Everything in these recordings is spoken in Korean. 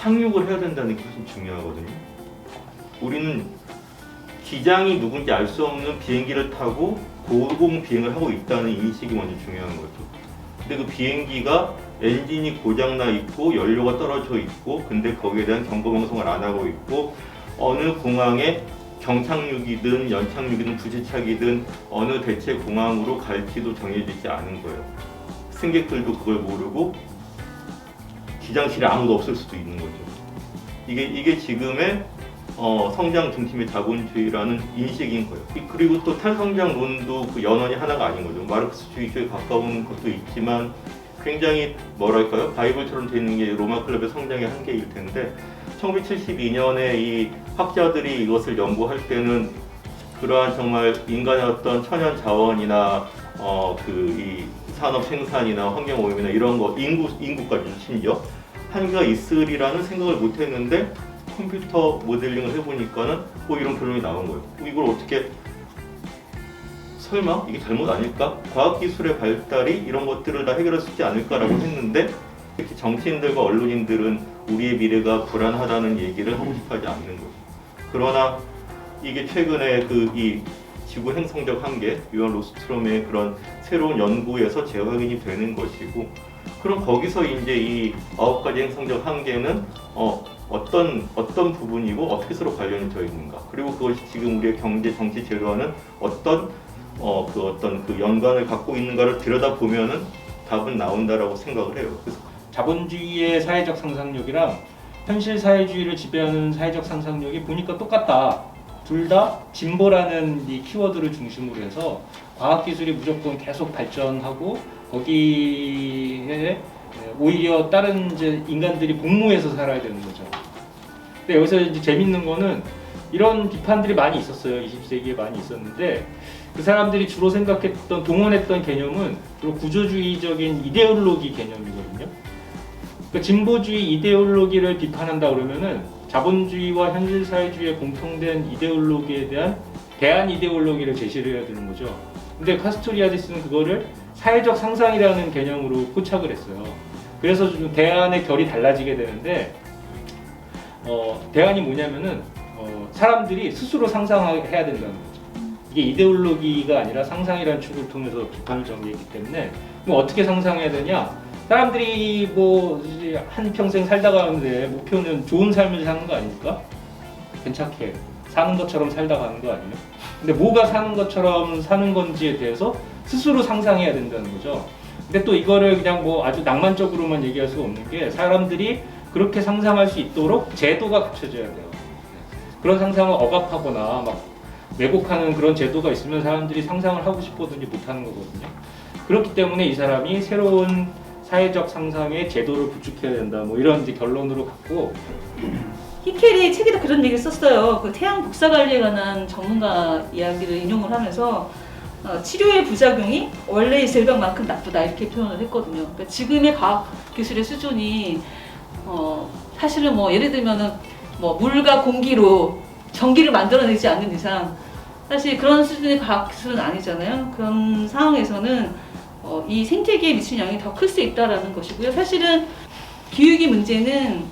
상륙을 해야 된다는 게 훨씬 중요하거든요. 우리는 기장이 누군지 알 수 없는 비행기를 타고 고공 비행을 하고 있다는 인식이 먼저 중요한 거죠. 근데 그 비행기가 엔진이 고장나 있고 연료가 떨어져 있고 근데 거기에 대한 경고 방송을 안 하고 있고 어느 공항에 경착륙이든 연착륙이든 부지착이든 어느 대체 공항으로 갈지도 정해지지 않은 거예요. 승객들도 그걸 모르고 기장실에 아무도 없을 수도 있는 거죠. 이게 지금의 성장 중심의 자본주의라는 인식인 거예요. 그리고 또 탈성장론도 그 연원이 하나가 아닌 거죠. 마르크스주의 쪽에 가까운 것도 있지만 굉장히 뭐랄까요? 바이블처럼 되어 있는 게 로마 클럽의 성장의 한계일 텐데 1972년에 이 학자들이 이것을 연구할 때는 그러한 정말 인간의 어떤 천연 자원이나 이 산업 생산이나 환경 오염이나 이런 거 인구까지 심지어 한계가 있으리라는 생각을 못 했는데 컴퓨터 모델링을 해보니까는 이런 결론이 나온 거예요. 이걸 어떻게 설마 이게 잘못 아닐까? 과학기술의 발달이 이런 것들을 다 해결할 수 있지 않을까라고 했는데 특히 정치인들과 언론인들은 우리의 미래가 불안하다는 얘기를 하고 싶어하지 않는 거죠. 그러나 이게 최근에 이 지구 행성적 한계, 유한 로스트롬의 그런 새로운 연구에서 재확인이 되는 것이고, 그럼 거기서 이제 이 9가지 행성적 한계는 어떤 부분이고 어떻게 서로 관련이 되어 있는가, 그리고 그것이 지금 우리의 경제, 정치, 제도와는 어떤 연관을 갖고 있는가를 들여다보면은 답은 나온다라고 생각을 해요. 그래서 자본주의의 사회적 상상력이랑 현실 사회주의를 지배하는 사회적 상상력이 보니까 똑같다. 둘 다 진보라는 이 키워드를 중심으로 해서 과학기술이 무조건 계속 발전하고 거기에 오히려 다른 이제 인간들이 복무해서 살아야 되는 거죠. 근데 여기서 이제 재밌는 거는 이런 비판들이 많이 있었어요. 20세기에 많이 있었는데 그 사람들이 주로 생각했던, 동원했던 개념은 주로 구조주의적인 이데올로기 개념이거든요. 그러니까 진보주의 이데올로기를 비판한다 그러면은 자본주의와 현실사회주의의 공통된 이데올로기에 대한 대안 이데올로기를 제시를 해야 되는 거죠. 근데 카스토리아디스는 그거를 사회적 상상이라는 개념으로 포착을 했어요. 그래서 좀 대안의 결이 달라지게 되는데 대안이 뭐냐면은 사람들이 스스로 상상해야 된다는 거죠. 이게 이데올로기가 아니라 상상이라는 축을 통해서 비판을 전개했기 때문에 그럼 어떻게 상상해야 되냐? 사람들이 뭐 한 평생 살다 가는데 목표는 좋은 삶을 사는 거 아닙니까? 괜찮게 사는 것처럼 살다 가는 거 아니에요? 근데 뭐가 사는 것처럼 사는 건지에 대해서 스스로 상상해야 된다는 거죠. 근데 또 이거를 그냥 뭐 아주 낭만적으로만 얘기할 수가 없는 게 사람들이 그렇게 상상할 수 있도록 제도가 갖춰져야 돼요. 그런 상상을 억압하거나 막 왜곡하는 그런 제도가 있으면 사람들이 상상을 하고 싶어든지 못하는 거거든요. 그렇기 때문에 이 사람이 새로운 사회적 상상의 제도를 구축해야 된다. 뭐 이런 이제 결론으로 갔고. 히켈이 책에도 그런 얘기를 썼어요. 그 태양 복사 관리에 관한 전문가 이야기를 인용을 하면서 치료의 부작용이 원래의 질병만큼 나쁘다 이렇게 표현을 했거든요. 그러니까 지금의 과학 기술의 수준이 사실은 뭐 예를 들면은 뭐 물과 공기로 전기를 만들어내지 않는 이상 사실 그런 수준의 과학 기술은 아니잖아요. 그런 상황에서는 이 생태계에 미치는 영향이 더 클 수 있다라는 것이고요. 사실은 기후위기 문제는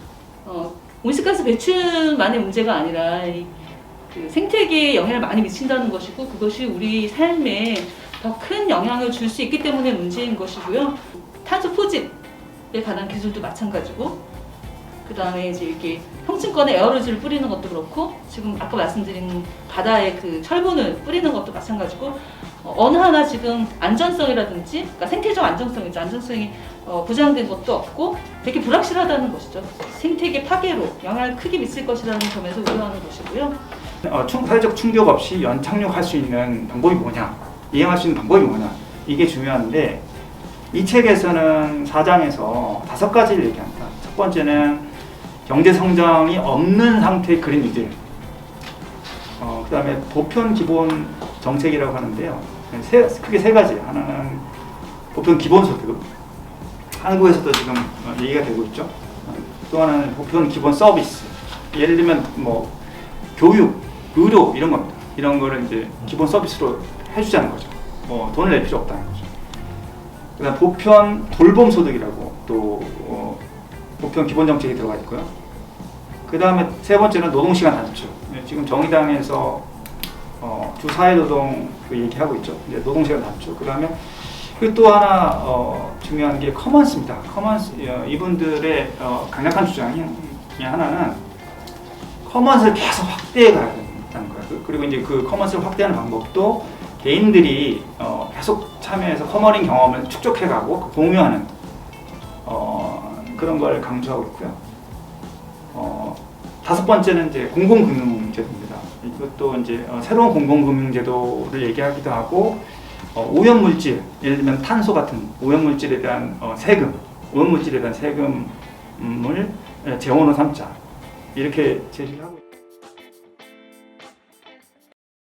온실가스 배출만의 문제가 아니라 그 생태계에 영향을 많이 미친다는 것이고 그것이 우리 삶에 더 큰 영향을 줄 수 있기 때문에 문제인 것이고요. 탄소 포집에 관한 기술도 마찬가지고 그 다음에 이제 이렇게 형층권에 에어로졸을 뿌리는 것도 그렇고 지금 아까 말씀드린 바다에 그 철분을 뿌리는 것도 마찬가지고 어느 하나 지금 안전성이라든지 그러니까 생태적 안정성이죠. 안정성이 보장된 것도 없고 되게 불확실하다는 것이죠. 생태계 파괴로 영향을 크게 미칠 것이라는 점에서 우려하는 것이고요. 사회적 충격 없이 연착륙할 수 있는 방법이 뭐냐, 이행할 수 있는 방법이 뭐냐, 이게 중요한데 이 책에서는 4장에서 5가지를 얘기합니다. 첫 번째는 경제 성장이 없는 상태의 그린 뉴딜, 그 다음에 보편 기본 정책이라고 하는데요. 크게 세 가지. 하나는 보편 기본소득, 한국에서도 지금 얘기가 되고 있죠. 또 하나는 보편 기본 서비스, 예를 들면 뭐 교육, 의료 이런 겁니다. 이런 거를 이제 기본 서비스로 해주자는 거죠. 뭐 돈을 낼 필요 없다는 거죠. 그다음 보편 돌봄 소득이라고 또 보편 기본 정책이 들어가 있고요. 그 다음에 세 번째는 노동시간 단축. 지금 정의당에서 주 4일 노동 그 얘기하고 있죠. 이제 노동시간 단축. 그 다음에 그리고 또 하나 중요한 게 커먼스입니다. 커먼스 이분들의 강력한 주장 중에 하나는 커먼스를 계속 확대해 가야 된다는 거예요. 그리고 이제 그 커먼스를 확대하는 방법도 개인들이 계속 참여해서 커머링 경험을 축적해가고 공유하는 그런 걸 강조하고 있고요. 다섯 번째는 이제 공공금융제도입니다. 이것도 이제 새로운 공공금융제도를 얘기하기도 하고 오염물질, 예를 들면 탄소 같은 오염물질에 대한 세금, 오염물질에 대한 세금을 재원으로 삼자 이렇게 제시를 하고 있습니다.